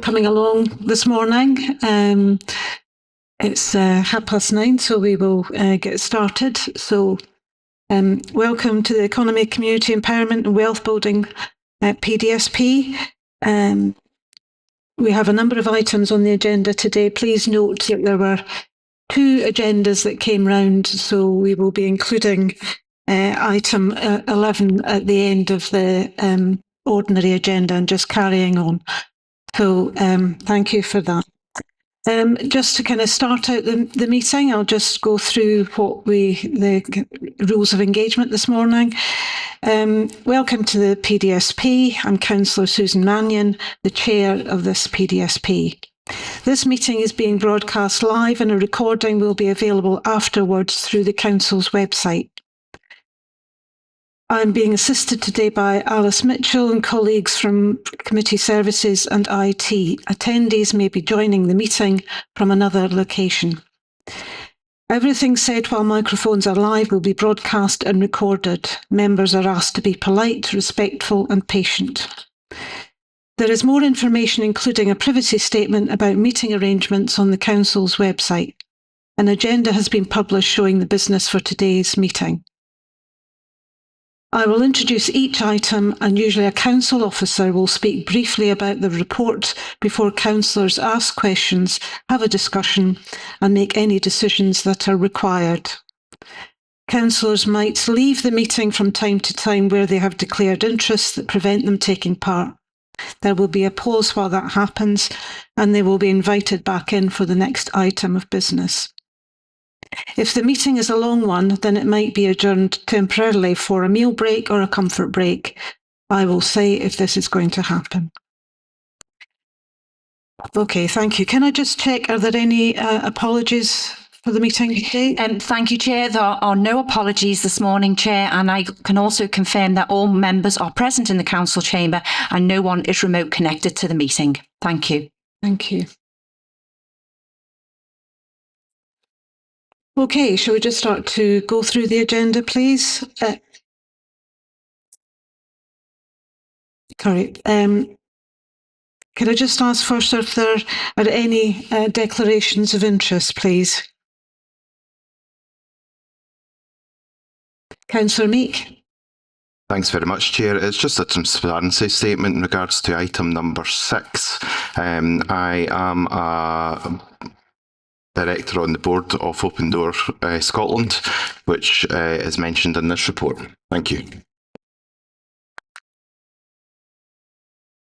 coming along this morning. It's 9:30, so we will get started. So, welcome to the Economy, Community Empowerment and Wealth Building PDSP. We have a number of items on the agenda today. Please note that there were 2 agendas that came round, so we will be including item 11 at the end of the ordinary agenda and just carrying on. So thank you for that. Just to kind of start out the meeting, I'll just go through the rules of engagement this morning. Welcome to the PDSP. I'm Councillor Susan Mannion, the chair of this PDSP. This meeting is being broadcast live and a recording will be available afterwards through the Council's website. I'm being assisted today by Alice Mitchell and colleagues from Committee Services and IT. Attendees may be joining the meeting from another location. Everything said while microphones are live will be broadcast and recorded. Members are asked to be polite, respectful and patient. There is more information, including a privacy statement about meeting arrangements, on the Council's website. An agenda has been published showing the business for today's meeting. I will introduce each item and usually a council officer will speak briefly about the report before councillors ask questions, have a discussion and make any decisions that are required. Councillors might leave the meeting from time to time where they have declared interests that prevent them taking part. There will be a pause while that happens and they will be invited back in for the next item of business. If the meeting is a long one, then it might be adjourned temporarily for a meal break or a comfort break. I will say if this is going to happen. Okay, thank you. Can I just check, are there any apologies for the meeting today? Thank you, Chair. There are no apologies this morning, Chair, and I can also confirm that all members are present in the Council chamber and no one is remote connected to the meeting. Thank you. Thank you. Okay, shall we just start to go through the agenda, please? Sorry. Can I just ask first if there are any declarations of interest, please? Councillor Meek. Thanks very much, Chair. It's just a transparency statement in regards to item number 6. I am a Director on the board of Open Door Scotland, which is mentioned in this report. Thank you.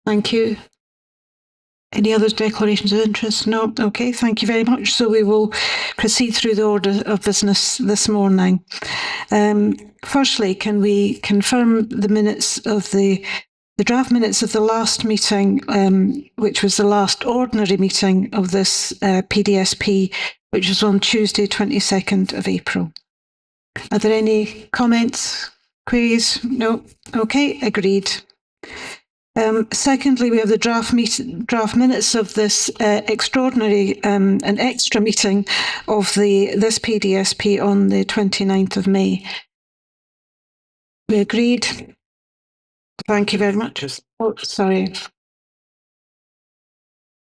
Thank you. Any other declarations of interest? No? Okay, thank you very much. So we will proceed through the order of business this morning. Firstly, can we confirm the minutes of the draft minutes of the last meeting, which was the last ordinary meeting of this PDSP, which was on Tuesday, 22nd of April. Are there any comments, queries? No? Okay, agreed. Secondly, we have the draft minutes of this extraordinary and extra meeting of this PDSP on the 29th of May. We agreed. Thank you very much. Oh, sorry.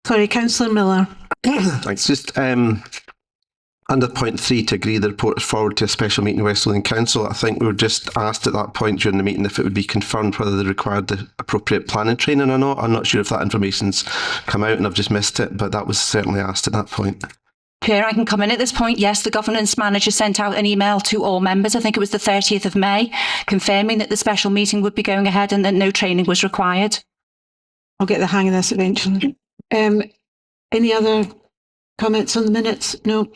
Sorry, Councillor Miller. Thanks. Just under point 3 to agree the report is forward to a special meeting of West Lothian Council. I think we were just asked at that point during the meeting if it would be confirmed whether they required the appropriate planning training or not. I'm not sure if that information's come out and I've just missed it, but that was certainly asked at that point. Chair, I can come in at this point. Yes, the governance manager sent out an email to all members, I think it was the 30th of May, confirming that the special meeting would be going ahead and that no training was required. I'll get the hang of this eventually. Any other comments on the minutes? No?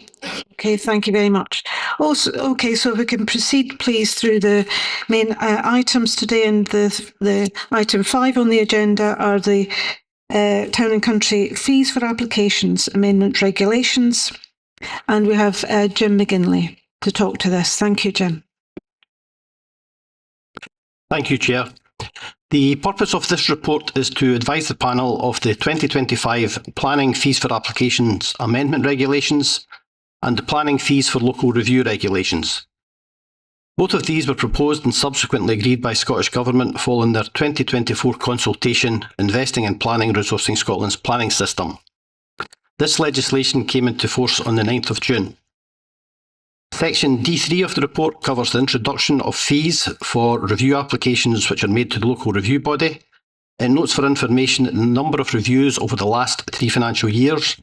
Okay, thank you very much. Also, okay, so we can proceed please through the main items today, and the item 5 on the agenda are the Town and Country fees for applications amendment regulations, and we have Jim McGinley to talk to this. Thank you, Jim. Thank you, Chair. The purpose of this report is to advise the panel of the 2025 Planning Fees for Applications Amendment Regulations and the Planning Fees for Local Review Regulations. Both of these were proposed and subsequently agreed by Scottish Government following their 2024 consultation, Investing in Planning Resourcing Scotland's planning system. This legislation came into force on the 9th of June. Section D3 of the report covers the introduction of fees for review applications which are made to the local review body. It notes for information the number of reviews over the last 3 financial years,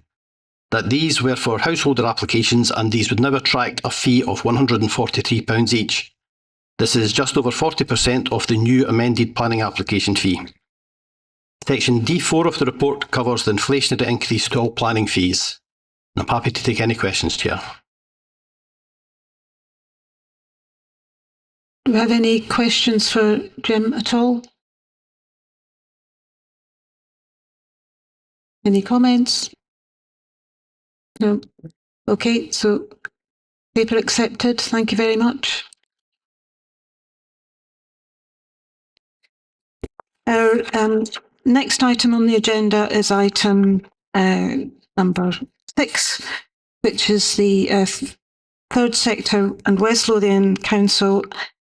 that these were for householder applications and these would now attract a fee of £143 each. This is just over 40% of the new amended planning application fee. Section D4 of the report covers the inflationary increase to all planning fees. I'm happy to take any questions, Chair. Do we have any questions for Jim at all? Any comments? No. Okay, so paper accepted. Thank you very much. Our next item on the agenda is item number 6, which is the Third Sector and West Lothian Council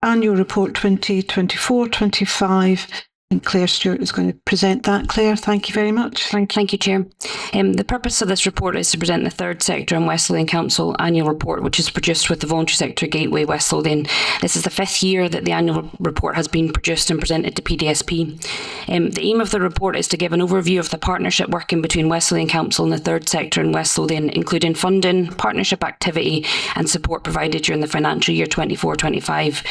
Annual Report 2024-25. And Claire Stewart is going to present that. Claire, thank you very much. Thank you, Chair. The purpose of this report is to present the Third Sector and West Lothian Council annual report, which is produced with the Voluntary Sector Gateway West Lothian. This is the 5th year that the annual report has been produced and presented to PDSP. The aim of the report is to give an overview of the partnership working between West Lothian Council and the Third Sector and West Lothian, including funding, partnership activity and support provided during the financial year 24-25.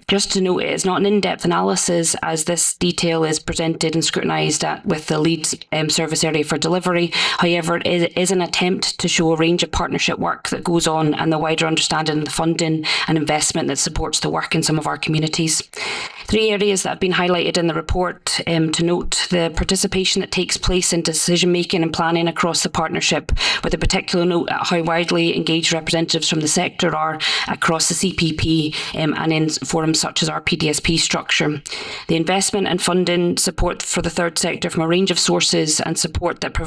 Just to note, it is not an in-depth analysis, as this detail is presented and scrutinised with the lead service area for delivery. However, it is an attempt to show a range of partnership work that goes on and the wider understanding of the funding and investment that supports the work in some of our communities. 3 areas that have been highlighted in the report to note: the participation that takes place in decision making and planning across the partnership, with a particular note at how widely engaged representatives from the sector are across the CPP and in forums such as our PDSP structure. The investment and funding support for the third sector from a range of sources and support that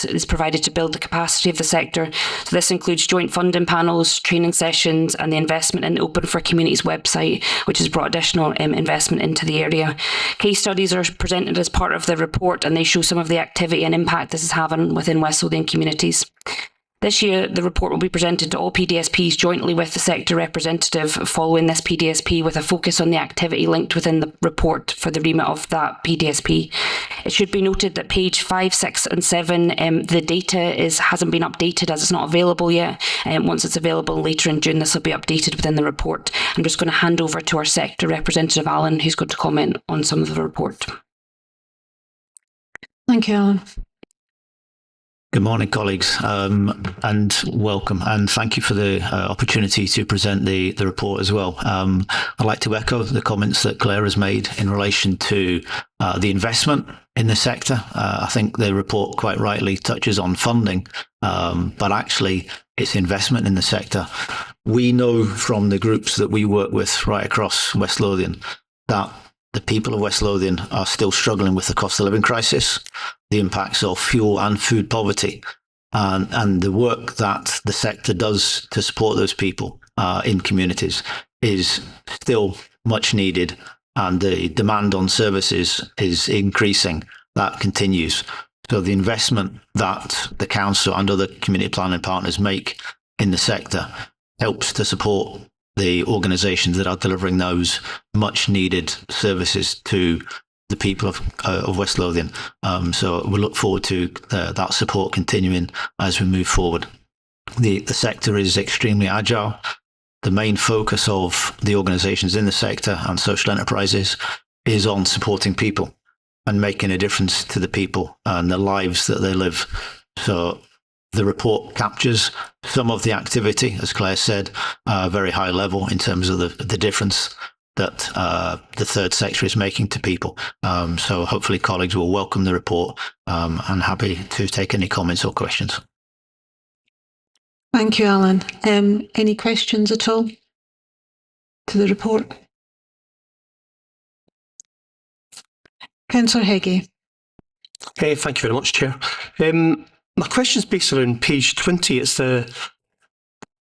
is provided to build the capacity of the sector. So this includes joint funding panels, training sessions and the investment in the Open for Communities website, which has brought additional investment into the area. Case studies are presented as part of the report and they show some of the activity and impact this is having within West Lothian communities. This year, the report will be presented to all PDSPs jointly with the sector representative following this PDSP, with a focus on the activity linked within the report for the remit of that PDSP. It should be noted that page 5, 6 and 7, the data hasn't been updated as it's not available yet. Once it's available later in June, this will be updated within the report. I'm just going to hand over to our sector representative, Alan, who's going to comment on some of the report. Thank you, Alan. Good morning, colleagues, and welcome, and thank you for the opportunity to present the report as well. I'd like to echo the comments that Claire has made in relation to the investment in the sector. I think the report quite rightly touches on funding, but actually it's investment in the sector. We know from the groups that we work with right across West Lothian that the people of West Lothian are still struggling with the cost of living crisis, the impacts of fuel and food poverty, and the work that the sector does to support those people in communities is still much needed, and the demand on services is increasing. That continues. So the investment that the council and other community planning partners make in the sector helps to support the organisations that are delivering those much needed services to the people of West Lothian. So we look forward to that support continuing as we move forward. The sector is extremely agile. The main focus of the organisations in the sector and social enterprises is on supporting people and making a difference to the people and the lives that they live. So the report captures some of the activity, as Claire said, very high level in terms of the difference that the third sector is making to people. So hopefully colleagues will welcome the report and happy to take any comments or questions. Thank you, Alan. Any questions at all to the report? Councillor Heggie. Thank you very much, Chair. My question is based around page 20. It's the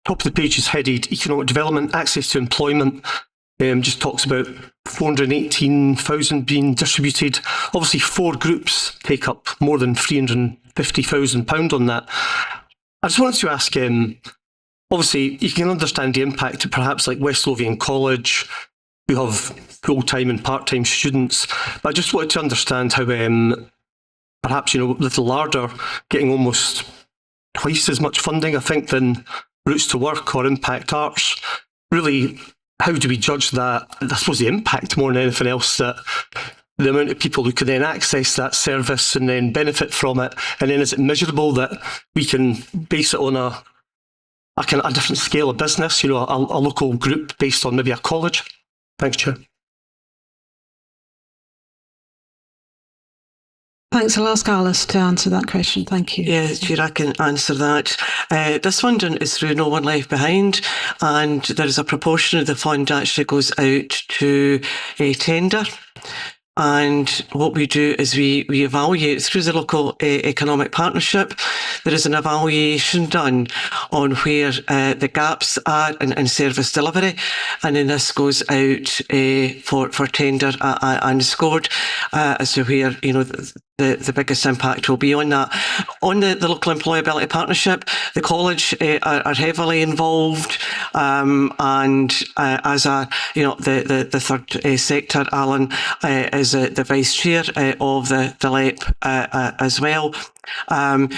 top of the page is headed Economic Development, Access to Employment just talks about 418,000 being distributed. Obviously, 4 groups take up more than £350,000 on that. I just wanted to ask, obviously, you can understand the impact to perhaps like West Lothian College, who have full-time and part-time students. But I just wanted to understand how perhaps, Little Larder getting almost twice as much funding, I think, than Routes to Work or Impact Arts. Really, how do we judge that? I suppose the impact more than anything else, that the amount of people who can then access that service and then benefit from it, and then is it measurable that we can base it on a different scale of business, a local group based on maybe a college? Thanks, Chair. Thanks. I'll ask Alice to answer that question. Thank you. Yeah, Chair, I can answer that. This funding is through No One Left Behind, and there is a proportion of the fund actually goes out to a tender. And what we do is we evaluate through the local economic partnership. There is an evaluation done on where the gaps are in service delivery, and then this goes out for tender and scored as to where the biggest impact will be on that. On the local employability partnership, the college are heavily involved, and as the third sector, Alan is the vice chair of the LEP as well.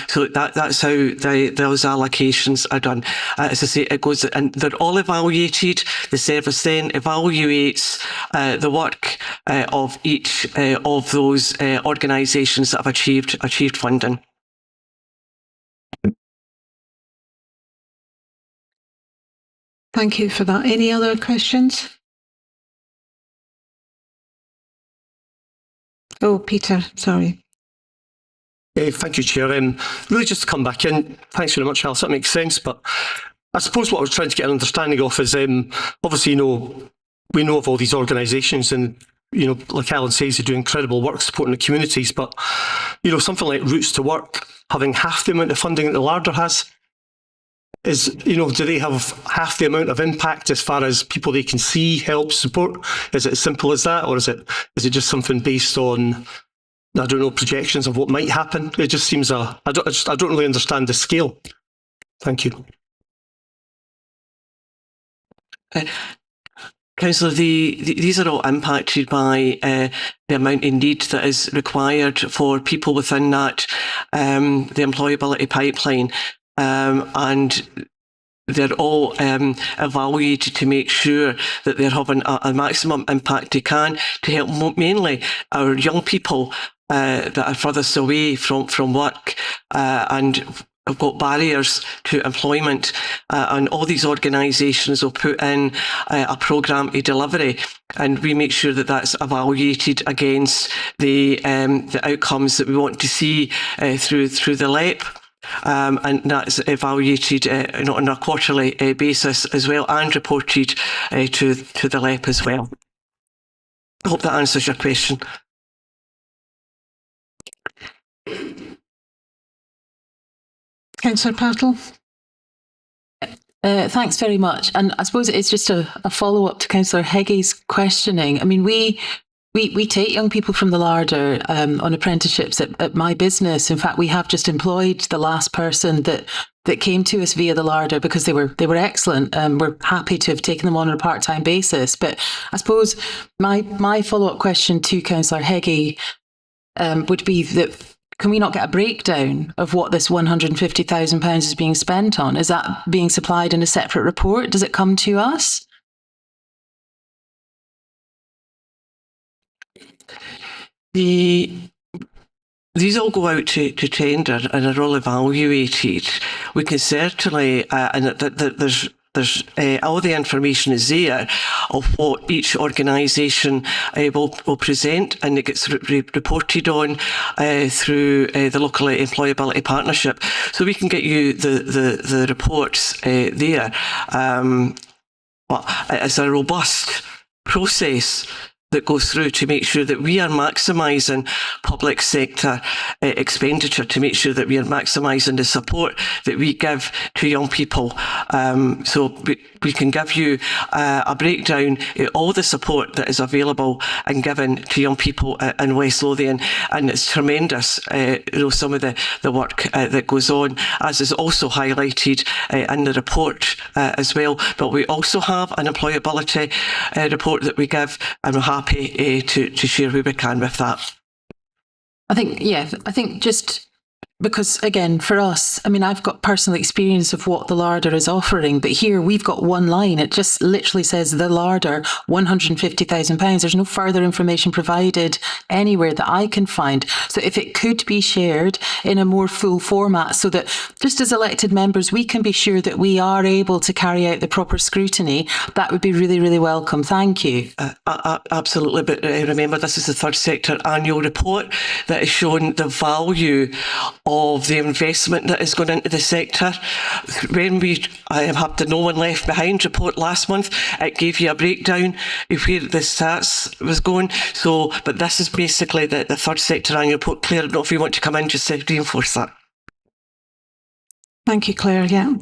So that's how those allocations are done. As I say, it goes, and they're all evaluated. The service then evaluates the work of each of those organisations that have achieved funding. Thank you for that. Any other questions? Oh, Peter, sorry. Thank you, Chair. Really just to come back in, thanks very much, Alice, that makes sense. But I suppose what I was trying to get an understanding of is, obviously, we know of all these organisations, and, like Alan says, they do incredible work supporting the communities. But, something like Routes to Work, having half the amount of funding that the Larder has, do they have half the amount of impact as far as people they can see, help, support? Is it as simple as that, or is it just something based on, I don't know, projections of what might happen? It just seems I don't really understand the scale. Thank you. Councillor, these are all impacted by the amount of need that is required for people within that, the employability pipeline. And they're all evaluated to make sure that they're having a maximum impact they can to help mainly our young people that are furthest away from work and have got barriers to employment, and all these organisations will put in a programme of delivery, and we make sure that that's evaluated against the outcomes that we want to see through the LEP. And that's evaluated on a quarterly basis as well, and reported to the LEP as well. I hope that answers your question. Councillor Patel. Thanks very much. And I suppose it's just a follow-up to Councillor Heggie's questioning. I mean, we take young people from the Larder on apprenticeships at my business. In fact, we have just employed the last person that came to us via the Larder because they were excellent. We're happy to have taken them on a part-time basis. But I suppose my follow-up question to Councillor Heggie would be that, can we not get a breakdown of what this £150,000 is being spent on? Is that being supplied in a separate report? Does it come to us? These all go out to tender and are all evaluated. We can certainly, and there's all the information is there of what each organisation will present, and it gets reported on through the local employability partnership. So we can get you the reports there. But it's a robust process that goes through to make sure that we are maximising public sector expenditure, to make sure that we are maximising the support that we give to young people. So we can give you a breakdown of all the support that is available and given to young people in West Lothian, and it's tremendous, some of the work that goes on, as is also highlighted in the report as well. But we also have an employability report that we give, and we're happy to share who we can with that. I think just because, again, for us, I mean, I've got personal experience of what the larder is offering, but here we've got one line. It just literally says the larder, £150,000. There's no further information provided anywhere that I can find. So if it could be shared in a more full format, so that just as elected members, we can be sure that we are able to carry out the proper scrutiny, that would be really, really welcome. Thank you. Absolutely. But remember, this is the third sector annual report that is showing the value of the investment that is going into the sector. When we had the No One Left Behind report last month, it gave you a breakdown of where the stats was going. So, but this is basically the third sector annual report. Claire, I don't know if you want to come in just to reinforce that. Thank you, Claire. Yeah.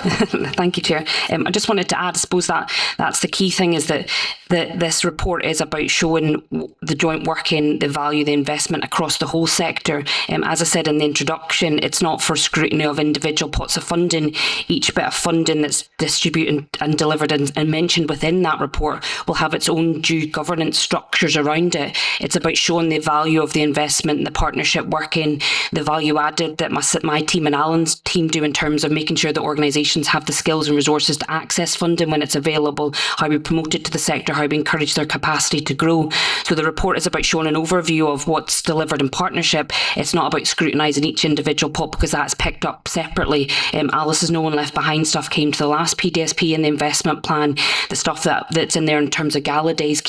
Thank you, Chair. I just wanted to add, I suppose that's the key thing, is that this report is about showing the joint working, the value, the investment across the whole sector. As I said in the introduction, it's not for scrutiny of individual pots of funding. Each bit of funding that's distributed and delivered and mentioned within that report will have its own due governance structures around it. It's about showing the value of the investment, the partnership working, the value added that my team and Alan's team do in terms of making sure that organisations have the skills and resources to access funding when it's available, how we promote it to the sector, how we encourage their capacity to grow. So the report is about showing an overview of what's delivered in partnership. It's not about scrutinising each individual pot, because that's picked up separately. Alice's No One Left Behind stuff came to the last PDSP and the investment plan. The stuff that's in there in terms of gala days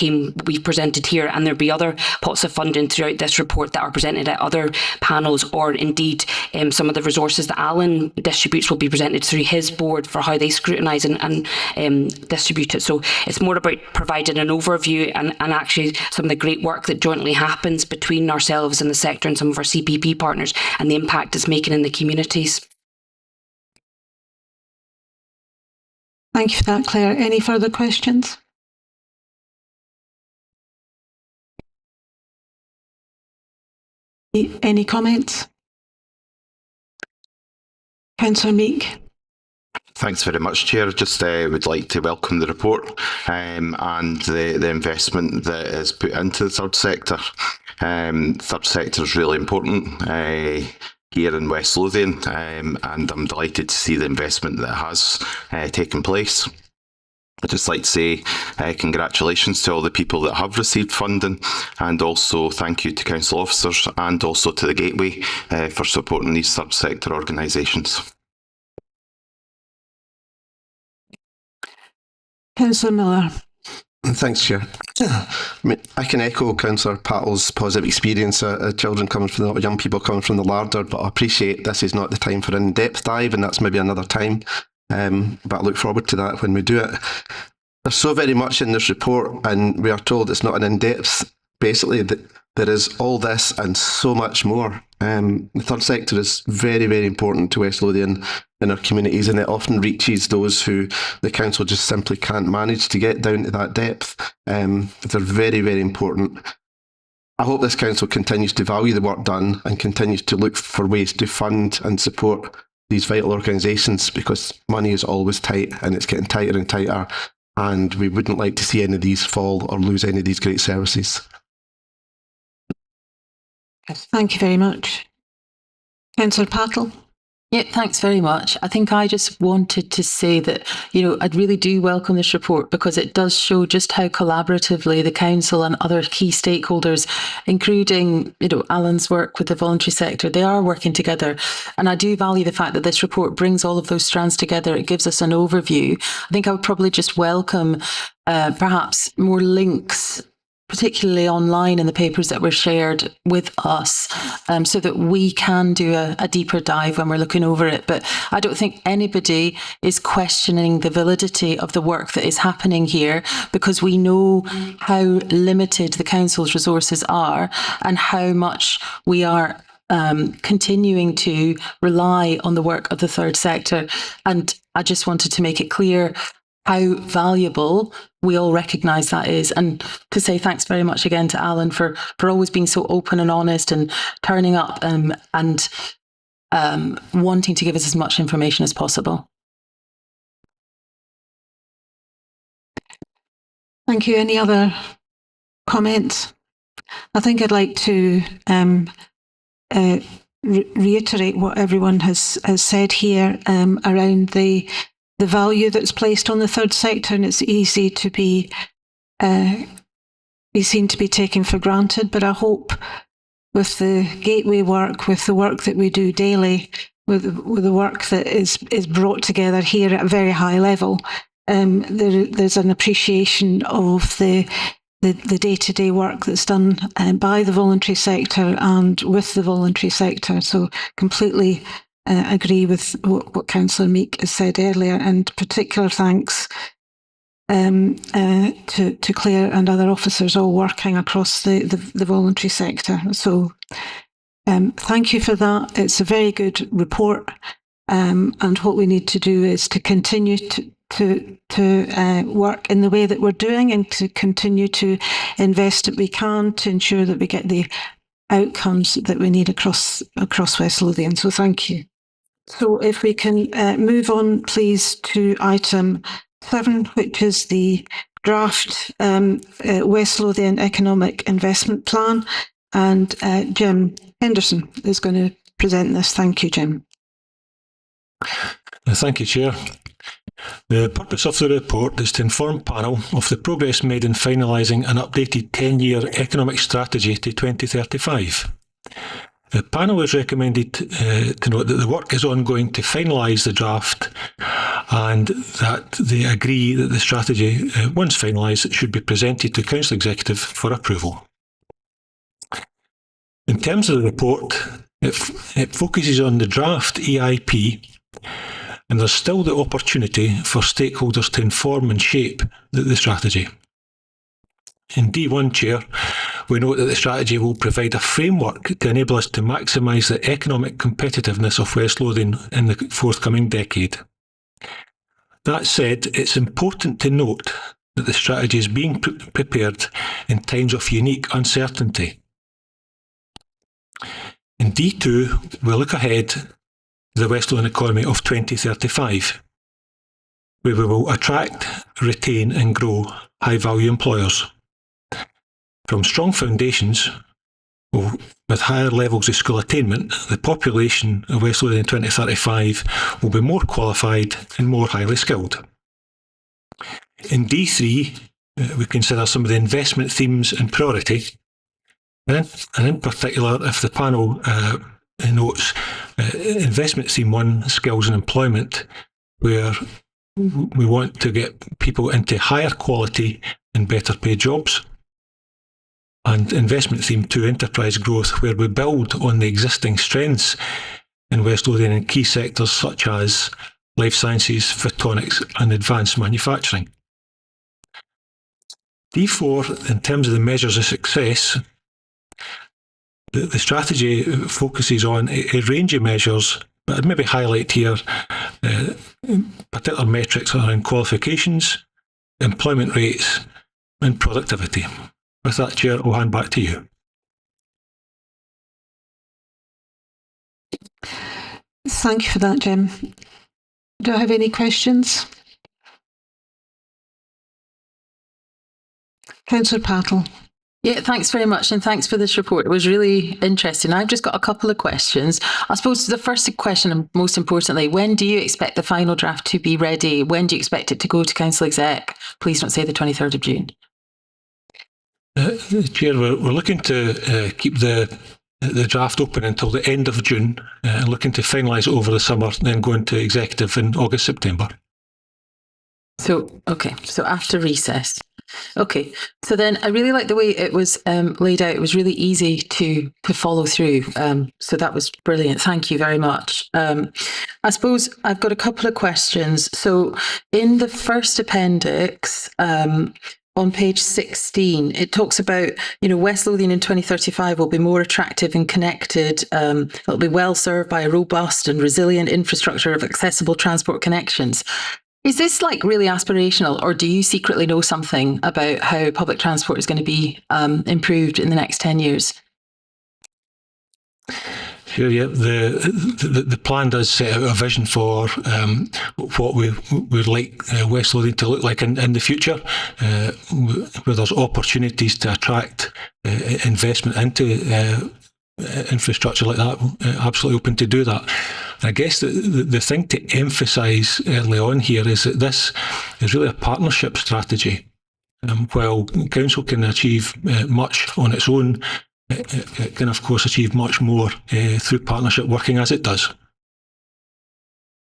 we've presented here, and there'll be other pots of funding throughout this report that are presented at other panels, or indeed some of the resources that Alan distributes will be presented through his board for how they scrutinise and distribute it. So it's more about providing an overview and actually some of the great work that jointly happens between ourselves and the sector and some of our CPP partners, and the impact it's making in the communities. Thank you for that, Claire. Any further questions? Any comments? Councillor Meek. Thanks very much, Chair. Just would like to welcome the report and the investment that is put into the third sector. Third sector is really important here in West Lothian, and I'm delighted to see the investment that has taken place. I'd just like to say congratulations to all the people that have received funding, and also thank you to council officers and also to the Gateway for supporting these third sector organisations. Councillor Miller. Thanks, Chair. I can echo Councillor Pattle's positive experience of children coming from young people coming from the larder, but I appreciate this is not the time for an in-depth dive, and that's maybe another time. But I look forward to that when we do it. There's so very much in this report, and we are told it's not an in-depth. Basically, there is all this and so much more. The third sector is very, very important to West Lothian in our communities, and it often reaches those who the council just simply can't manage to get down to that depth. They're very, very important. I hope this council continues to value the work done and continues to look for ways to fund and support these vital organisations, because money is always tight and it's getting tighter and tighter, and we wouldn't like to see any of these fall or lose any of these great services. Thank you very much. Councillor Pattle. Yeah, thanks very much. I think I just wanted to say that, I really do welcome this report, because it does show just how collaboratively the council and other key stakeholders, including, Alan's work with the voluntary sector, they are working together. And I do value the fact that this report brings all of those strands together. It gives us an overview. I think I would probably just welcome perhaps more links particularly online in the papers that were shared with us, so that we can do a deeper dive when we're looking over it. But I don't think anybody is questioning the validity of the work that is happening here, because we know how limited the council's resources are and how much we are continuing to rely on the work of the third sector. And I just wanted to make it clear how valuable we all recognise that is, and to say thanks very much again to Alan for always being so open and honest and turning up and wanting to give us as much information as possible. Thank you. Any other comments? I think I'd like to reiterate what everyone has said here around the value that's placed on the third sector, and it's easy to be seen to be taken for granted. But I hope with the gateway work, with the work that we do daily, with the work that is brought together here at a very high level, there's an appreciation of the day-to-day work that's done by the voluntary sector and with the voluntary sector. So completely agree with what Councillor Meek has said earlier, and particular thanks to Claire and other officers all working across the voluntary sector. So thank you for that. It's a very good report, and what we need to do is to continue to work in the way that we're doing, and to continue to invest what we can to ensure that we get the outcomes that we need across West Lothian. So thank you. So if we can move on, please, to item 7, which is the draft West Lothian Economic Investment Plan. And Jim Henderson is going to present this. Thank you, Jim. Thank you, Chair. The purpose of the report is to inform panel of the progress made in finalising an updated 10-year economic strategy to 2035. The panel is recommended to note that the work is ongoing to finalise the draft, and that they agree that the strategy, once finalised, should be presented to Council Executive for approval. In terms of the report, it focuses on the draft EIP, and there's still the opportunity for stakeholders to inform and shape the strategy. In D1, Chair, we note that the strategy will provide a framework to enable us to maximise the economic competitiveness of West Lothian in the forthcoming decade. That said, it's important to note that the strategy is being prepared in times of unique uncertainty. In D2, we look ahead to the West Lothian economy of 2035, where we will attract, retain and grow high-value employers. From strong foundations, with higher levels of school attainment, the population of West Lothian in 2035 will be more qualified and more highly skilled. In D3, we consider some of the investment themes and priority, and in particular, if the panel notes investment theme 1, skills and employment, where we want to get people into higher quality and better paid jobs. And investment theme 2, enterprise growth, where we build on the existing strengths in West Lothian in key sectors such as life sciences, photonics and advanced manufacturing. D4, in terms of the measures of success, the strategy focuses on a range of measures, but I'd maybe highlight here particular metrics around qualifications, employment rates and productivity. With that, Chair, I'll hand back to you. Thank you for that, Jim. Do I have any questions? Councillor Patel. Yeah, thanks very much, and thanks for this report. It was really interesting. I've just got a couple of questions. I suppose the first question, and most importantly, when do you expect the final draft to be ready? When do you expect it to go to Council Exec? Please don't say the 23rd of June. Chair, we're looking to keep the draft open until the end of June, and looking to finalise it over the summer, then go into executive in August, September. So, okay, so after recess. Okay, so then I really like the way it was laid out. It was really easy to follow through. So that was brilliant. Thank you very much. I suppose I've got a couple of questions. So in the first appendix, on page 16, it talks about, West Lothian in 2035 will be more attractive and connected. It'll be well served by a robust and resilient infrastructure of accessible transport connections. Is this really aspirational, or do you secretly know something about how public transport is going to be improved in the next 10 years? Sure, yeah. The plan does set out a vision for what we would like West Lothian to look like in the future, where there's opportunities to attract investment into infrastructure like that. Absolutely open to do that. And I guess the thing to emphasise early on here is that this is really a partnership strategy. While council can achieve much on its own, it can of course achieve much more through partnership working as it does.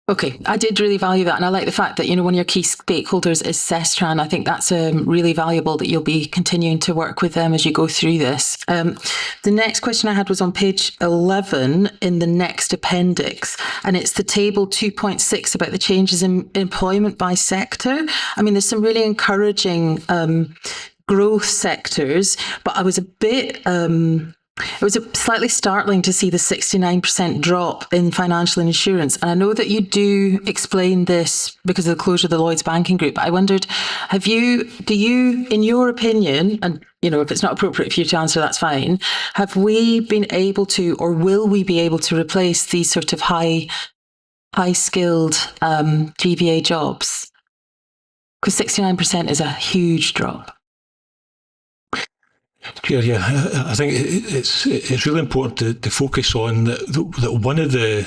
Okay, I did really value that, and I like the fact that one of your key stakeholders is Sestran. I think that's really valuable that you'll be continuing to work with them as you go through this. The next question I had was on page 11 in the next appendix, and it's the table 2.6 about the changes in employment by sector. I mean, there's some really encouraging growth sectors, but I was a bit... it was slightly startling to see the 69% drop in financial and insurance. And I know that you do explain this because of the closure of the Lloyds Banking Group. I wondered, do you, in your opinion, and if it's not appropriate for you to answer, that's fine, have we been able to, or will we be able to replace these sort of high-skilled GVA jobs? Because 69% is a huge drop. Yeah, I think it's really important to focus on that one of the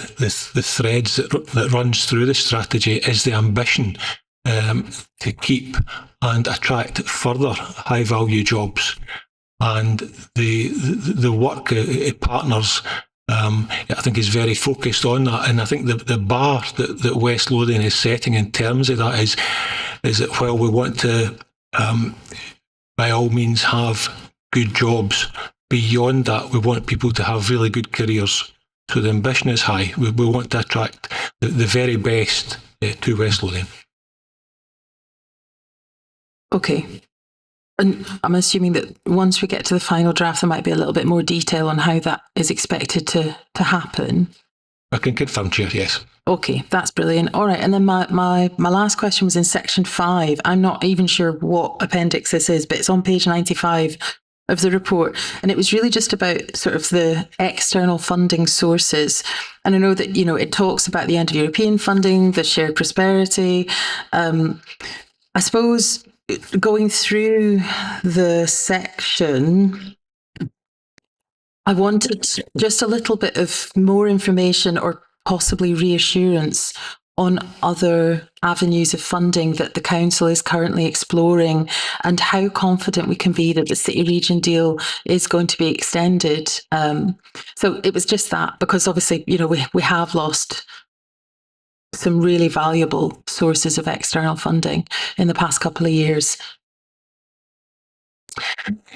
threads that runs through the strategy is the ambition to keep and attract further high value jobs, and the work it partners I think is very focused on that. And I think the bar that West Lothian is setting in terms of that is that while we want to by all means have good jobs, beyond that we want people to have really good careers. So the ambition is high. We want to attract the very best to West Lothian. Okay. And I'm assuming that once we get to the final draft, there might be a little bit more detail on how that is expected to happen. I can confirm, Chair, yes. Okay, that's brilliant. All right, and then my last question was in section 5. I'm not even sure what appendix this is, but it's on page 95 of the report, and it was really just about sort of the external funding sources. And I know that it talks about the end of European funding, the shared prosperity. I suppose going through the section, I wanted just a little bit of more information or possibly reassurance on other avenues of funding that the council is currently exploring, and how confident we can be that the city region deal is going to be extended. So it was just that, because obviously, we have lost some really valuable sources of external funding in the past couple of years.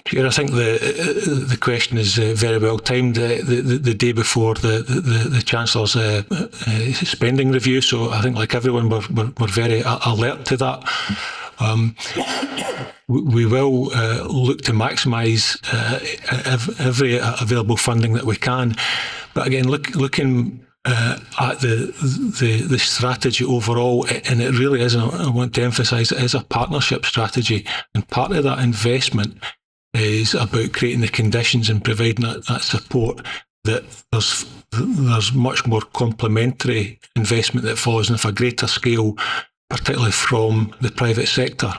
Chair, I think the question is very well timed. The day before the Chancellor's spending review, so I think, like everyone, we're very alert to that. We will look to maximise every available funding that we can, but again, looking at the strategy overall, and it really is, and I want to emphasise, it is a partnership strategy, and part of that investment is about creating the conditions and providing that support, that there's much more complementary investment that follows, and of a greater scale, particularly from the private sector.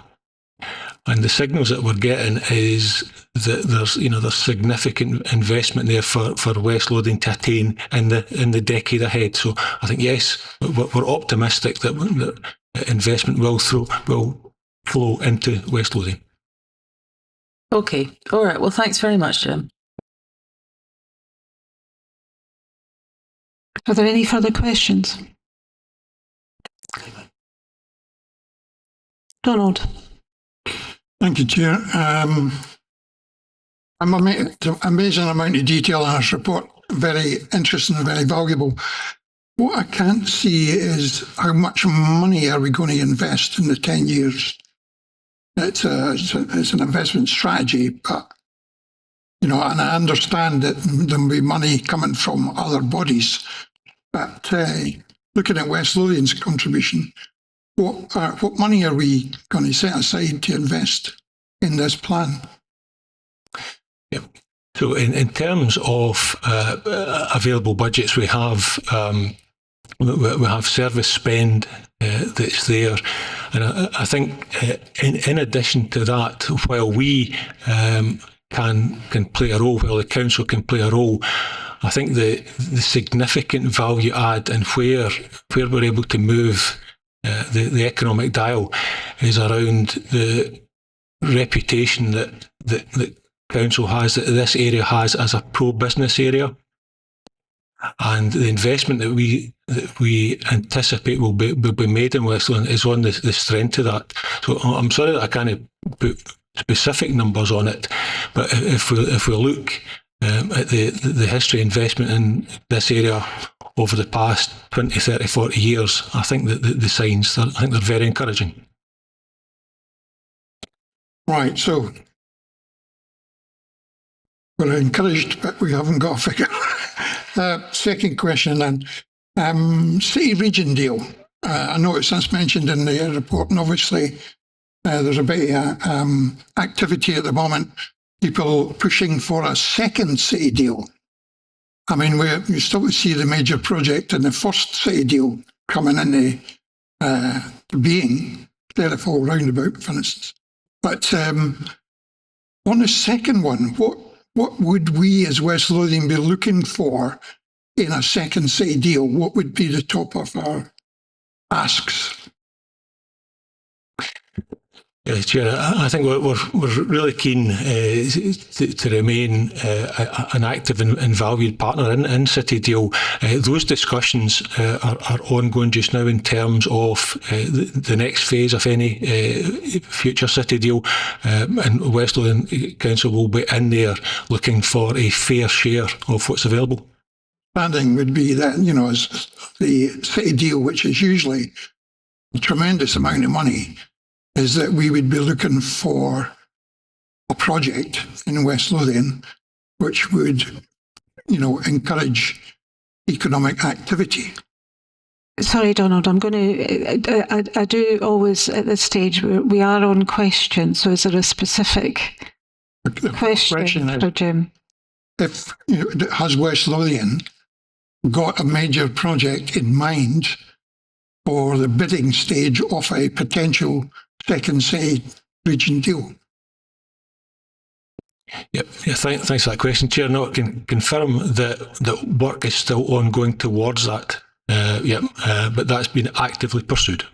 And the signals that we're getting is that there's significant investment there for West Lothian to attain in the decade ahead. So I think, yes, we're optimistic that investment will flow into West Lothian. Okay, all right. Well, thanks very much, Jim. Are there any further questions? Donald. Thank you, Chair. Amazing amount of detail in this report. Very interesting and very valuable. What I can't see is how much money are we going to invest in the 10 years. It's an investment strategy, but, and I understand that there'll be money coming from other bodies. But looking at West Lothian's contribution, what money are we going to set aside to invest in this plan? Yep. So in terms of available budgets, we have service spend that's there, and I think in addition to that, while we can play a role, while the council can play a role, I think the significant value add and where we're able to move the economic dial is around the reputation that council has, that this area has as a pro-business area, and the investment that we anticipate will be made in West Lothian is on the strength of that. So I'm sorry that I can't put specific numbers on it, but if we look at the history investment in this area over the past 20, 30, 40 years, I think that the signs, I think they're very encouraging. Right, so we're encouraged, but we haven't got a figure. Second question then, city-region deal. I noticed that's mentioned in the report, and obviously there's a bit of activity at the moment, people pushing for a second city deal. I mean, we still see the major project in the first city deal coming into being, Therefore Roundabout, for instance. But on the second one, what would we as West Lothian be looking for in a second city deal? What would be the top of our asks? Yeah, Chair, I think we're really keen to remain an active and valued partner in City Deal. Those discussions are ongoing just now in terms of the next phase of any future City Deal, and West Lothian Council will be in there looking for a fair share of what's available. Understanding would be that, as the City Deal, which is usually a tremendous amount of money, is that we would be looking for a project in West Lothian which would, encourage economic activity. Sorry, Donald, I'm going to, I do always at this stage, we are on question, so is there a specific question for Jim? If, has West Lothian got a major project in mind for the bidding stage of a potential second city region deal? Yep. Yeah, thanks for that question, Chair. No, I can confirm that work is still ongoing towards that. But that's been actively pursued.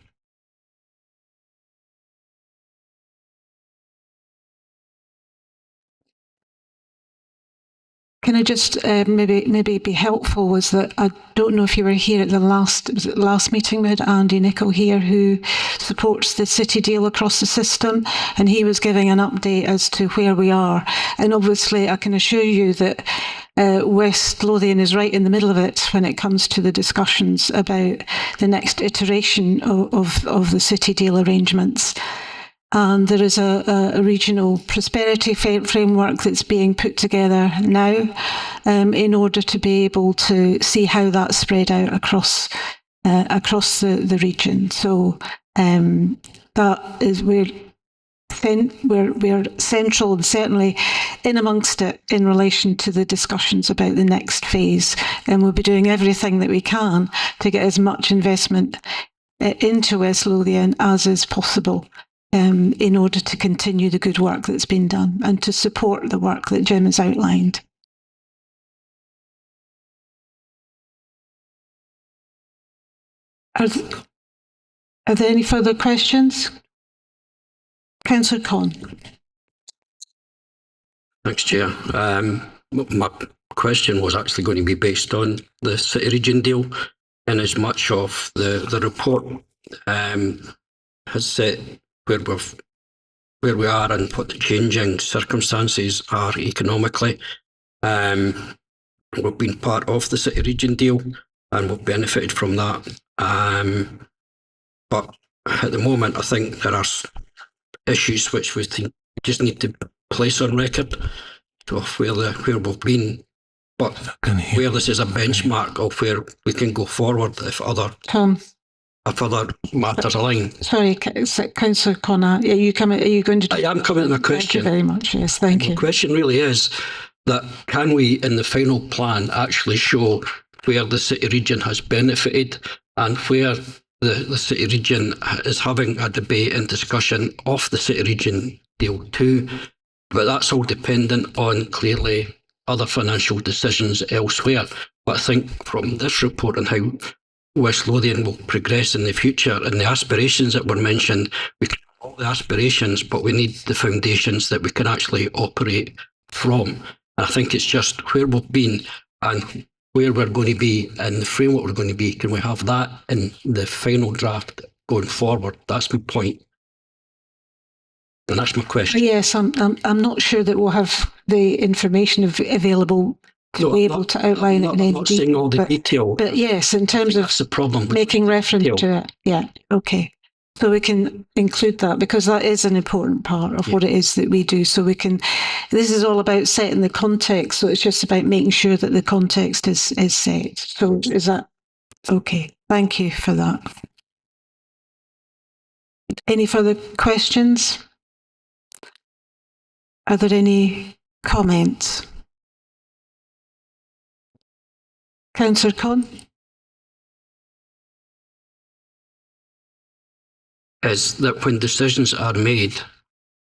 Can I just maybe be helpful, was that I don't know if you were here at the last meeting. We had Andy Nicholl here, who supports the City Deal across the system, and he was giving an update as to where we are. And obviously I can assure you that West Lothian is right in the middle of it when it comes to the discussions about the next iteration of the City Deal arrangements. And there is a regional prosperity framework that's being put together now in order to be able to see how that's spread out across the region. So that is we're central and certainly in amongst it in relation to the discussions about the next phase. And we'll be doing everything that we can to get as much investment into West Lothian as is possible, in order to continue the good work that's been done and to support the work that Jim has outlined. Are there any further questions? Councillor Conn. Thanks, Chair. My question was actually going to be based on the City Region Deal, and as much of the report has said where where we are and what the changing circumstances are economically. We've been part of the City Region deal and we've benefited from that. But at the moment, I think there are issues which we think we just need to place on record of where we've been, but where this is a benchmark of where we can go forward if other matters align. Sorry, Councillor Connor, are you going to? I am coming to my question. Thank you very much. Yes, thank you. The question really is that can we, in the final plan, actually show where the City Region has benefited and where the City Region is having a debate and discussion of the City Region deal too, but that's all dependent on clearly other financial decisions elsewhere. But I think from this report and how West Lothian will progress in the future and the aspirations that were mentioned, we can have all the aspirations, but we need the foundations that we can actually operate from. And I think it's just where we've been and where we're going to be and the framework we're going to be. Can we have that in the final draft going forward? That's my point. And that's my question. Yes, I'm not sure that we'll have the information available to be able to outline it in any detail. I'm not saying all the detail. But yes, in terms of that's the problem making reference to it. Yeah, okay. So we can include that because that is an important part of what it is that we do. So we can, this is all about setting the context. So it's just about making sure that the context is set. So is that okay? Thank you for that. Any further questions? Are there any comments? Councillor Conn? Is that when decisions are made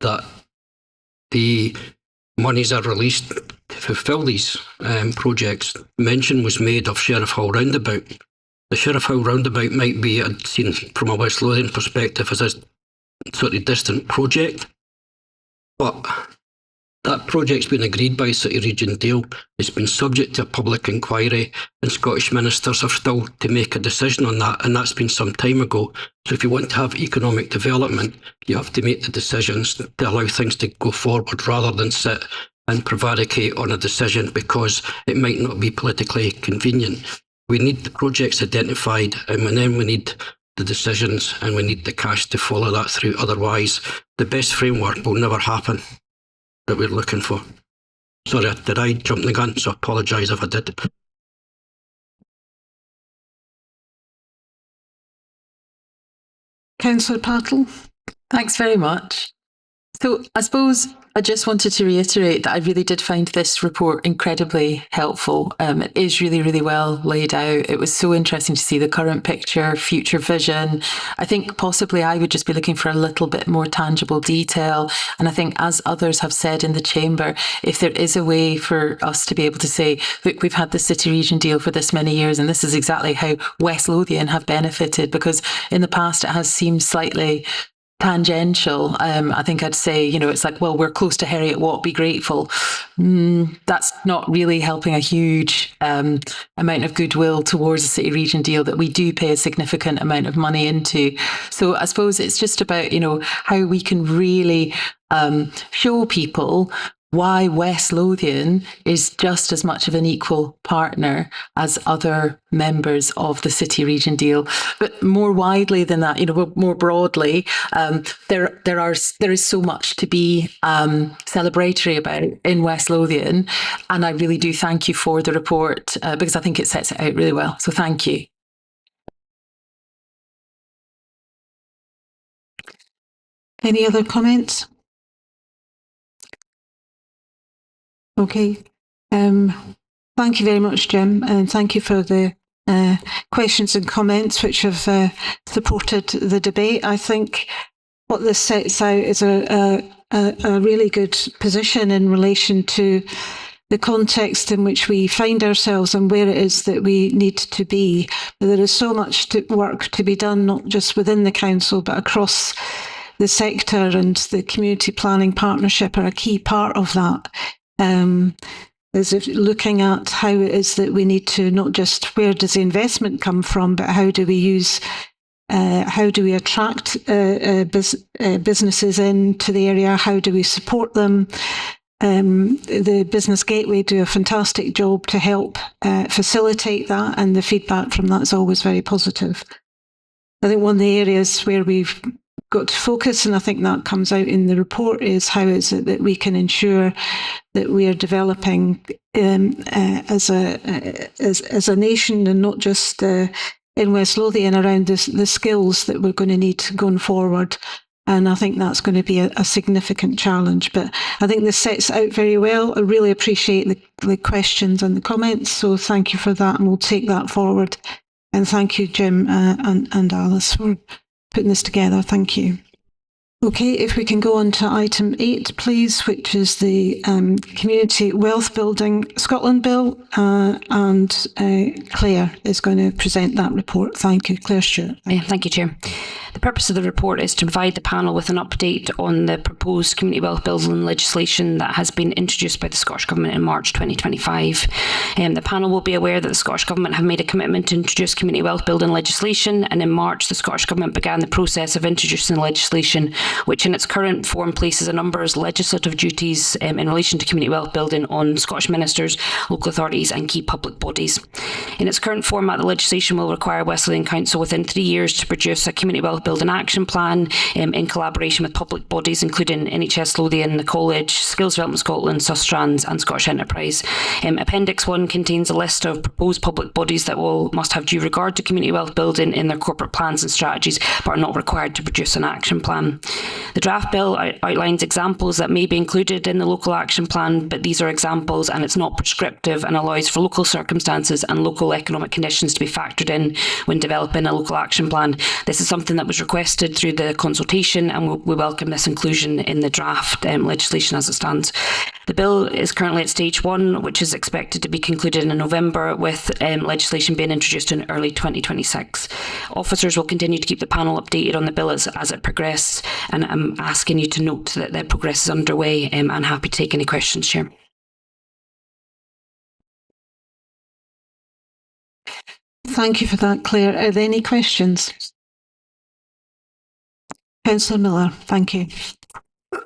that the monies are released to fulfil these projects. Mention was made of Sheriff Hall Roundabout. The Sheriff Hall Roundabout might be seen from a West Lothian perspective as a sort of distant project, but that project's been agreed by City Region deal. It's been subject to a public inquiry and Scottish ministers are still to make a decision on that, and that's been some time ago. So if you want to have economic development, you have to make the decisions to allow things to go forward rather than sit and prevaricate on a decision because it might not be politically convenient. We need the projects identified and then we need the decisions and we need the cash to follow that through. Otherwise, the best framework will never happen that we're looking for. Sorry, did I jump the gun? So I apologise if I did. Councillor Patel. Thanks very much. So I suppose I just wanted to reiterate that I really did find this report incredibly helpful. It is really, really well laid out. It was so interesting to see the current picture, future vision. I think possibly I would just be looking for a little bit more tangible detail. And I think, as others have said in the chamber, if there is a way for us to be able to say, look, we've had the City Region deal for this many years, and this is exactly how West Lothian have benefited, because in the past it has seemed slightly tangential. I think I'd say, it's like, well, we're close to Heriot Watt, be grateful. That's not really helping a huge amount of goodwill towards the City Region deal that we do pay a significant amount of money into. So I suppose it's just about, how we can really show people why West Lothian is just as much of an equal partner as other members of the City Region deal. But more widely than that, more broadly, there is so much to be celebratory about in West Lothian. And I really do thank you for the report because I think it sets it out really well. So thank you. Any other comments? Okay. Thank you very much, Jim, and thank you for the questions and comments which have supported the debate. I think what this sets out is a really good position in relation to the context in which we find ourselves and where it is that we need to be. There is so much work to be done, not just within the council, but across the sector, and the community planning partnership are a key part of that. As if looking at how it is that we need to not just where does the investment come from, but how do we use How do we attract businesses into the area? How do we support them? The Business Gateway do a fantastic job to help facilitate that, and the feedback from that is always very positive. I think one of the areas where we've got to focus, and I think that comes out in the report, is how is it that we can ensure that we are developing as a nation, and not just in West Lothian, around the skills that we're going to need going forward. And I think that's going to be a significant challenge. But I think this sets out very well. I really appreciate the questions and the comments. So thank you for that, and we'll take that forward. And thank you, Jim and Alice, for putting this together. Thank you. Okay, if we can go on to item 8, please, which is the Community Wealth Building Scotland Bill, and Claire is going to present that report. Thank you. Claire Stewart. Thank you, Chair. The purpose of the report is to provide the panel with an update on the proposed community wealth building legislation that has been introduced by the Scottish Government in March 2025. The panel will be aware that the Scottish Government have made a commitment to introduce community wealth building legislation, and in March the Scottish Government began the process of introducing the legislation, which in its current form places a number of legislative duties in relation to community wealth building on Scottish ministers, local authorities and key public bodies. In its current format, the legislation will require West Lothian Council within 3 years to produce a community wealth building action plan in collaboration with public bodies including NHS Lothian, the College, Skills Development Scotland, Sustrans and Scottish Enterprise. Appendix 1 contains a list of proposed public bodies that must have due regard to community wealth building in their corporate plans and strategies, but are not required to produce an action plan. The draft bill outlines examples that may be included in the local action plan, but these are examples and it's not prescriptive, and allows for local circumstances and local economic conditions to be factored in when developing a local action plan. This is something that was requested through the consultation, and we welcome this inclusion in the draft legislation as it stands. The bill is currently at stage 1, which is expected to be concluded in November, with legislation being introduced in early 2026. Officers will continue to keep the panel updated on the bill as it progresses, and I'm asking you to note that the progress is underway, and happy to take any questions, Chair. Thank you for that, Claire. Are there any questions? Councillor Miller, thank you.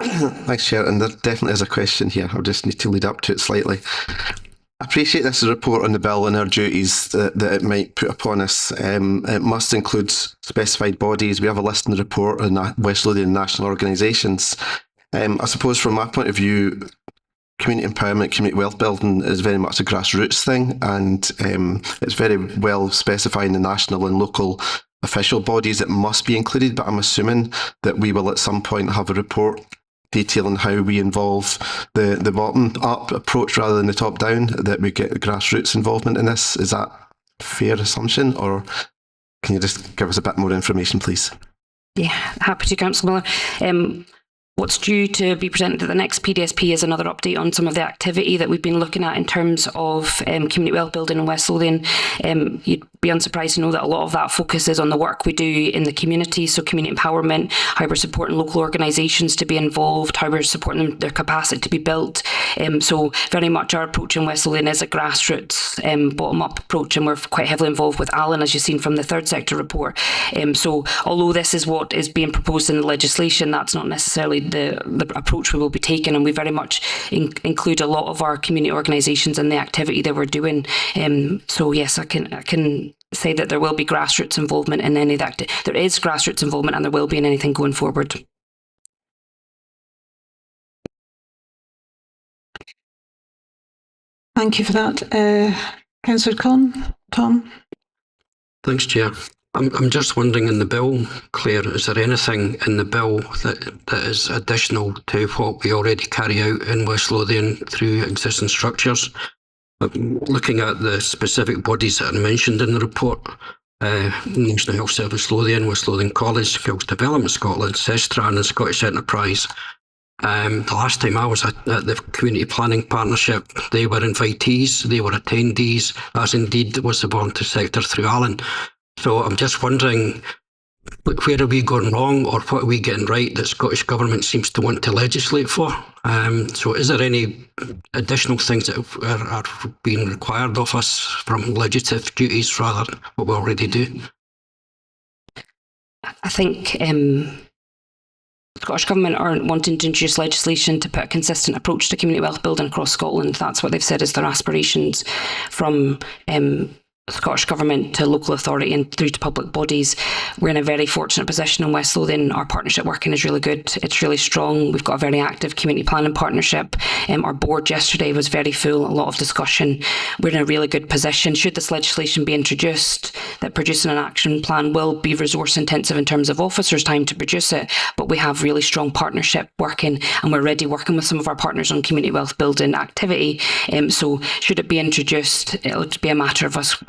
Thanks, Chair. And there definitely is a question here. I'll just need to lead up to it slightly. I appreciate this is a report on the bill and our duties that it might put upon us. It must include specified bodies. We have a list in the report on West Lothian national organisations. I suppose from my point of view, community empowerment, community wealth building is very much a grassroots thing, and it's very well specified in the national and local official bodies that must be included, but I'm assuming that we will at some point have a report detailing how we involve the bottom-up approach rather than the top-down, that we get grassroots involvement in this. Is that a fair assumption, or can you just give us a bit more information, please? Yeah, happy to, Councillor Miller. What's due to be presented at the next PDSP is another update on some of the activity that we've been looking at in terms of community wealth building in West Lothian. You'd be unsurprised to know that a lot of that focuses on the work we do in the community, so community empowerment, how we're supporting local organisations to be involved, how we're supporting them, their capacity to be built. So very much our approach in West Lothian is a grassroots bottom-up approach, and we're quite heavily involved with Alan, as you've seen from the third sector report. So although this is what is being proposed in the legislation, that's not necessarily the approach we will be taking, and we very much include a lot of our community organisations in the activity that we're doing. So yes, I can say that there will be grassroots involvement in any of that. There is grassroots involvement, and there will be in anything going forward. Thank you for that. Councillor Tom? Thanks, Chair. I'm just wondering, in the bill, Claire, is there anything in the bill that is additional to what we already carry out in West Lothian through existing structures? Looking at the specific bodies that are mentioned in the report, National Health Service Lothian, West Lothian College, Skills Development Scotland, Sestran and Scottish Enterprise. The last time I was at the Community Planning Partnership, they were invitees, they were attendees, as indeed was the voluntary sector through Alan. So I'm just wondering, where are we going wrong, or what are we getting right that Scottish Government seems to want to legislate for? So is there any additional things that are being required of us from legislative duties rather than what we already do? I think Scottish Government are wanting to introduce legislation to put a consistent approach to community wealth building across Scotland. That's what they've said is their aspirations from Scottish Government to local authority and through to public bodies. We're in a very fortunate position in West Lothian. Our partnership working is really good. It's really strong. We've got a very active community planning partnership. Our board yesterday was very full, a lot of discussion. We're in a really good position. Should this legislation be introduced, that producing an action plan will be resource intensive in terms of officers' time to produce it, but we have really strong partnership working, and we're already working with some of our partners on community wealth building activity. So should it be introduced, it'll be a matter of us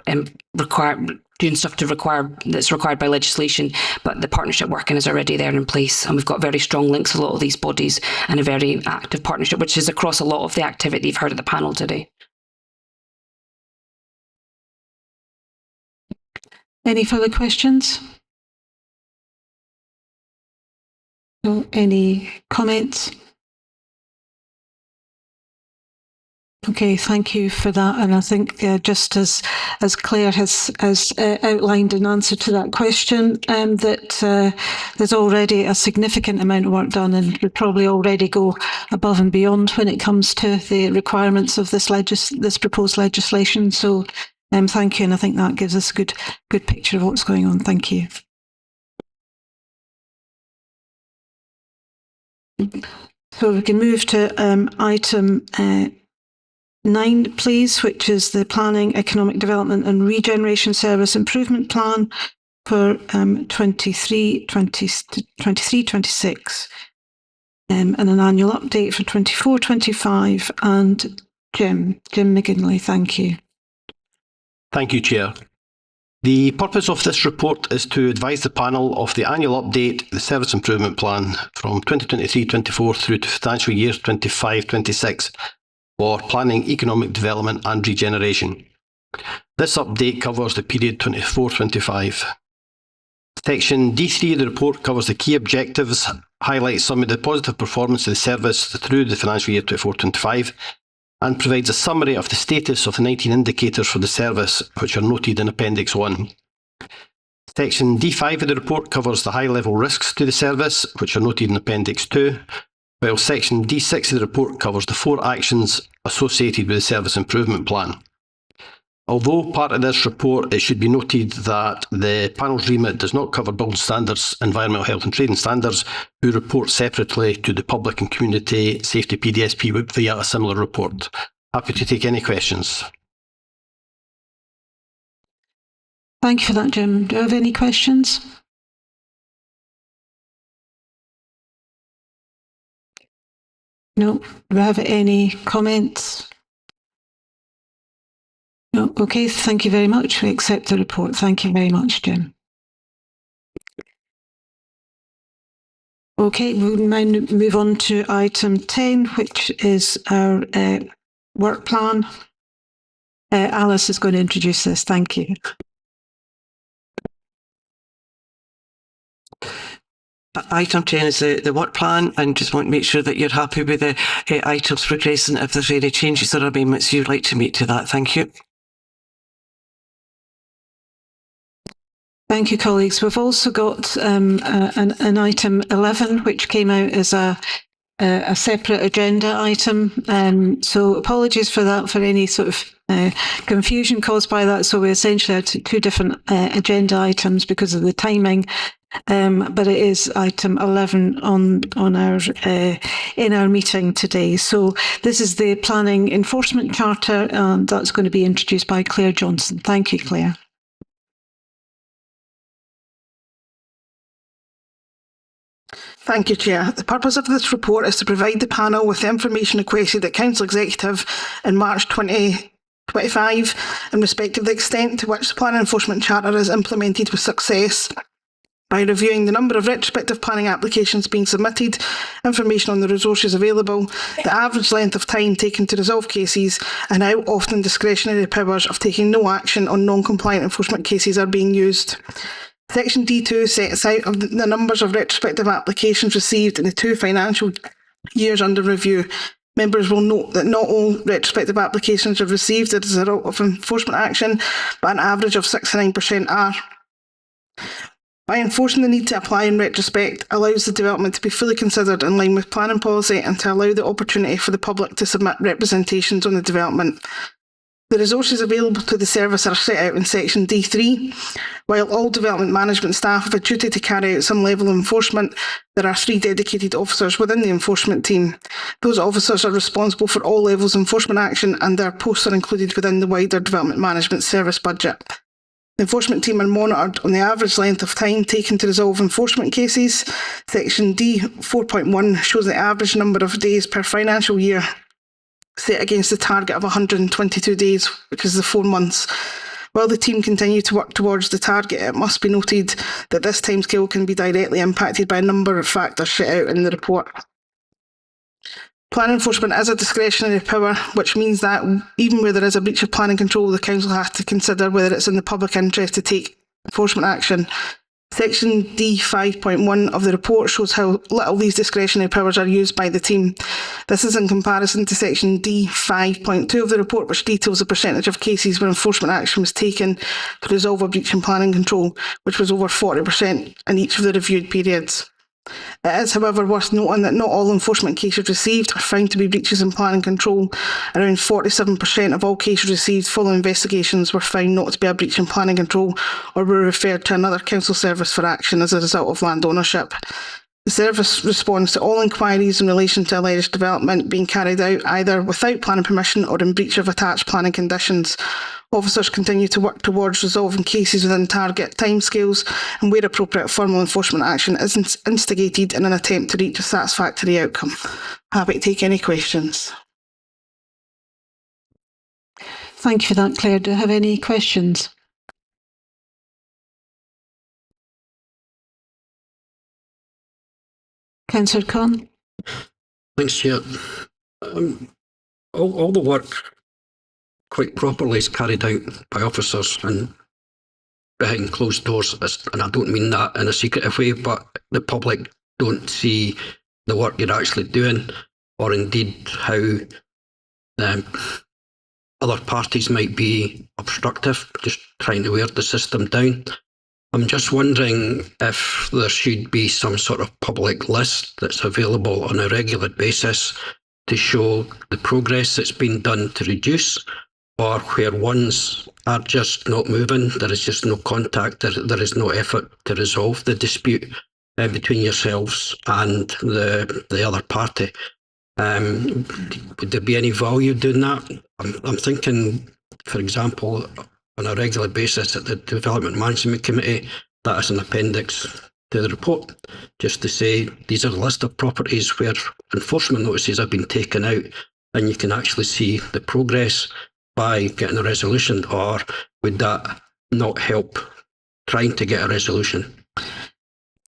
doing stuff that's required by legislation, but the partnership working is already there in place, and we've got very strong links with a lot of these bodies and a very active partnership, which is across a lot of the activity you've heard at the panel today. Any further questions? No, any comments? Okay, thank you for that. And I think just as Claire has outlined in answer to that question, that there's already a significant amount of work done, and we probably already go above and beyond when it comes to the requirements of this proposed legislation. So thank you, and I think that gives us a good picture of what's going on. Thank you. So we can move to item 9, please, which is the Planning, Economic Development and Regeneration Service Improvement Plan for 23-26, and an annual update for 24-25. And Jim McGinley, thank you. Thank you, Chair. The purpose of this report is to advise the panel of the annual update, the Service Improvement Plan from 2023-24 through to financial year 25-26 for planning, economic development and regeneration. This update covers the period 24-25. Section D3 of the report covers the key objectives, highlights some of the positive performance of the service through the financial year 24-25, and provides a summary of the status of the 19 indicators for the service, which are noted in Appendix 1. Section D5 of the report covers the high-level risks to the service, which are noted in Appendix 2, while Section D6 of the report covers the 4 actions associated with the Service Improvement Plan. Although part of this report, it should be noted that the panel's remit does not cover building standards, environmental health and trading standards, who report separately to the Public and Community Safety PDSP via a similar report. Happy to take any questions. Thank you for that, Jim. Do you have any questions? No. Do we have any comments? No. Okay, thank you very much. We accept the report. Thank you very much, Jim. Okay, we'll now move on to item 10, which is our work plan. Alice is going to introduce this. Thank you. Item 10 is the work plan, and just want to make sure that you're happy with the items progressing. If there's any changes or amendments you'd like to make to that, thank you. Thank you, colleagues. We've also got an item 11, which came out as a separate agenda item. So apologies for that, for any sort of confusion caused by that. So we essentially had 2 different agenda items because of the timing. But it is item 11 on our in our meeting today. So this is the Planning Enforcement Charter, and that's going to be introduced by Claire Johnson. Thank you, Claire. Thank you, Chair. The purpose of this report is to provide the panel with the information requested at Council Executive in March 2025 in respect of the extent to which the Planning Enforcement Charter is implemented with success, by reviewing the number of retrospective planning applications being submitted, information on the resources available, the average length of time taken to resolve cases, and how often discretionary powers of taking no action on non-compliant enforcement cases are being used. Section D2 sets out the numbers of retrospective applications received in the 2 financial years under review. Members will note that not all retrospective applications are received as a result of enforcement action, but an average of 69% are. By enforcing the need to apply in retrospect allows the development to be fully considered in line with planning policy and to allow the opportunity for the public to submit representations on the development. The resources available to the service are set out in section D3. While all development management staff have a duty to carry out some level of enforcement, there are 3 dedicated officers within the enforcement team. Those officers are responsible for all levels of enforcement action and their posts are included within the wider development management service budget. The enforcement team are monitored on the average length of time taken to resolve enforcement cases. Section D 4.1 shows the average number of days per financial year set against the target of 122 days, which is the 4 months. While the team continue to work towards the target, it must be noted that this timescale can be directly impacted by a number of factors set out in the report. Plan enforcement is a discretionary power, which means that even where there is a breach of planning control, the council has to consider whether it's in the public interest to take enforcement action. Section D 5.1 of the report shows how little these discretionary powers are used by the team. This is in comparison to Section D 5.2 of the report, which details the percentage of cases where enforcement action was taken to resolve a breach in planning control, which was over 40% in each of the reviewed periods. It is, however, worth noting that not all enforcement cases received are found to be breaches in planning control. Around 47% of all cases received following investigations were found not to be a breach in planning control or were referred to another council service for action as a result of land ownership. The service responds to all inquiries in relation to alleged development being carried out either without planning permission or in breach of attached planning conditions. Officers continue to work towards resolving cases within target timescales and where appropriate formal enforcement action is instigated in an attempt to reach a satisfactory outcome. Happy to take any questions. Thank you for that, Claire. Do you have any questions? Councillor Conn? Thanks, Chair. All the work quite properly is carried out by officers and behind closed doors, and I don't mean that in a secretive way, but the public don't see the work you're actually doing, or indeed how other parties might be obstructive, just trying to wear the system down. I'm just wondering if there should be some sort of public list that's available on a regular basis to show the progress that's been done to reduce, or where ones are just not moving, there is just no contact, there is no effort to resolve the dispute between yourselves and the other party. Would there be any value doing that? I'm thinking, for example, on a regular basis at the Development Management Committee, that is an appendix to the report, just to say these are a list of properties where enforcement notices have been taken out, and you can actually see the progress by getting a resolution, or would that not help trying to get a resolution?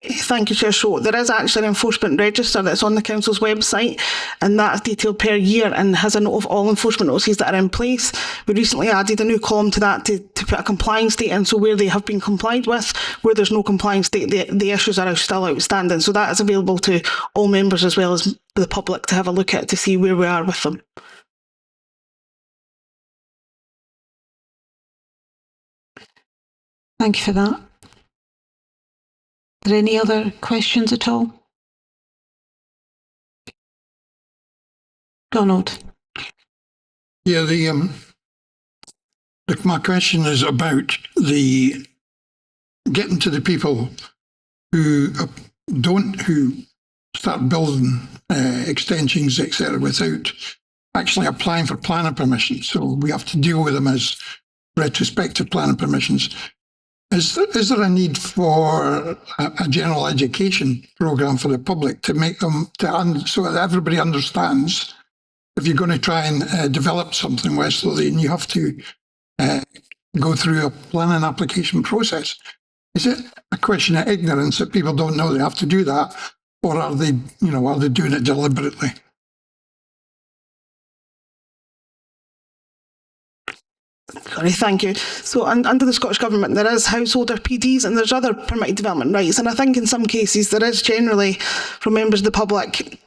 Thank you, Chair. So there is actually an enforcement register that's on the council's website, and that's detailed per year and has a note of all enforcement notices that are in place. We recently added a new column to that to put a compliance date in, so where they have been complied with, where there's no compliance date, the issues are still outstanding. So that is available to all members as well as the public to have a look at to see where we are with them. Thank you for that. Are there any other questions at all? Donald. Yeah, my question is about the getting to the people who start building extensions, etc., without actually applying for planning permission. So we have to deal with them as retrospective planning permissions. Is there a need for a general education programme for the public to make them, so that everybody understands if you're going to try and develop something in West Lothian, you have to go through a planning application process? Is it a question of ignorance that people don't know they have to do that, or are they doing it deliberately? Sorry, thank you. So under the Scottish Government, there is householder PDs and there's other permitted development rights. And I think in some cases there is generally, from members of the public,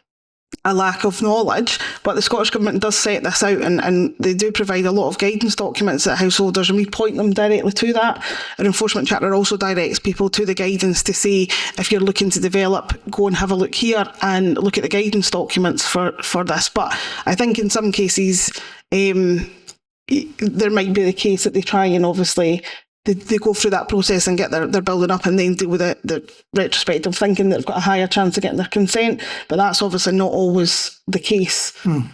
a lack of knowledge, but the Scottish Government does set this out, and they do provide a lot of guidance documents at householders, and we point them directly to that. Our enforcement charter also directs people to the guidance to say, if you're looking to develop, go and have a look here and look at the guidance documents for this. But I think in some cases there might be the case that they try and obviously they go through that process and get their building up and then deal with the retrospective thinking that they've got a higher chance of getting their consent, but that's obviously not always the case. But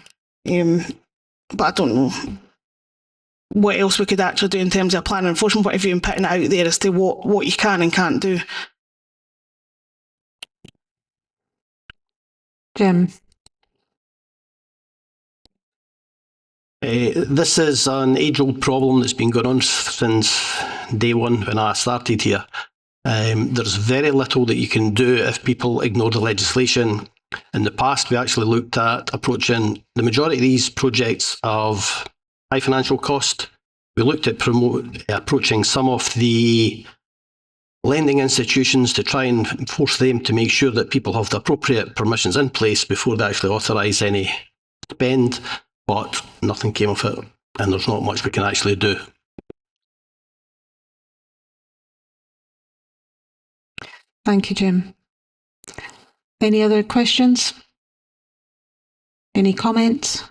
I don't know what else we could actually do in terms of a planning enforcement point of view and putting it out there as to what you can and can't do. Jim. This is an age-old problem that's been going on since day one when I started here. There's very little that you can do if people ignore the legislation. In the past, we actually looked at approaching the majority of these projects of high financial cost. We looked at approaching some of the lending institutions to try and force them to make sure that people have the appropriate permissions in place before they actually authorise any spend. But nothing came of it, and there's not much we can actually do. Thank you, Jim. Any other questions? Any comments?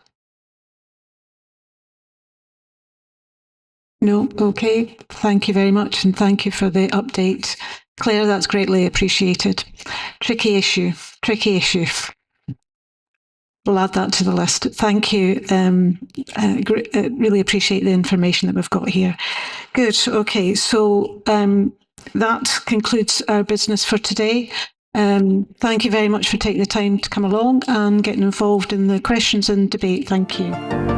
No? Okay. Thank you very much, and thank you for the update. Claire, that's greatly appreciated. Tricky issue. We'll add that to the list. Thank you. Really appreciate the information that we've got here. Good. Okay. So that concludes our business for today. Thank you very much for taking the time to come along and getting involved in the questions and debate. Thank you.